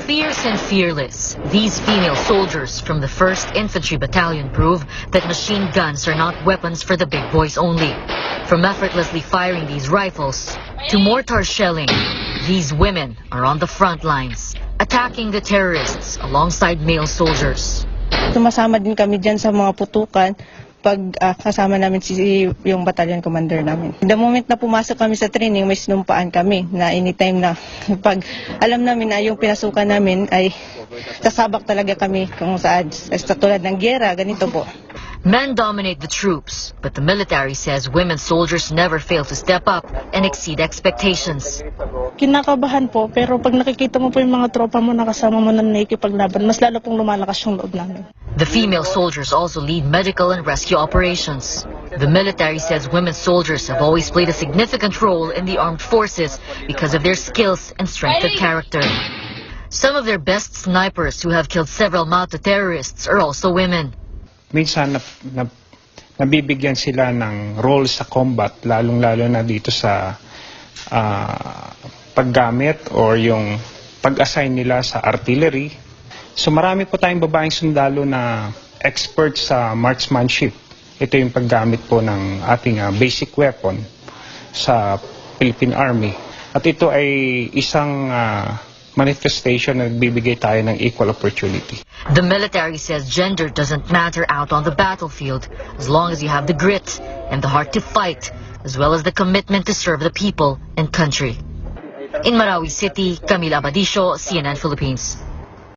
Fierce and fearless, these female soldiers from the 1st Infantry Battalion prove that machine guns are not weapons for the big boys only. From effortlessly firing these rifles to mortar shelling, these women are on the front lines, attacking the terrorists alongside male soldiers. Sumasama din kami dyan sa mga putukan pag kasama namin yung battalion commander namin. The moment na pumasok kami sa training, may sinumpaan kami na anytime na pag alam namin na yung pinasukan namin ay sasabak talaga kami kung saan. Sa tulad ng giyera, ganito po. Men dominate the troops, but the military says women soldiers never fail to step up and exceed expectations. Kinakabahan po, pero pag nakikita mo po yung mga tropa mo nakasama mo na nakikipaglaban, mas lalo pong lumalakas yung loob namin. The female soldiers also lead medical and rescue operations. The military says women soldiers have always played a significant role in the armed forces because of their skills and strength of character. Some of their best snipers who have killed several Mauta terrorists are also women. Minsan nabibigyan sila ng role sa combat, lalong-lalo na dito sa paggamit or yung pag-assign nila sa artillery. So marami po tayong babaeng sundalo na expert sa marksmanship. Ito yung paggamit po ng ating basic weapon sa Philippine Army. At ito ay isang manifestation na nagbibigay tayo ng equal opportunity. The military says gender doesn't matter out on the battlefield as long as you have the grit and the heart to fight, as well as the commitment to serve the people and country. In Marawi City, Camila Abadisho, CNN Philippines.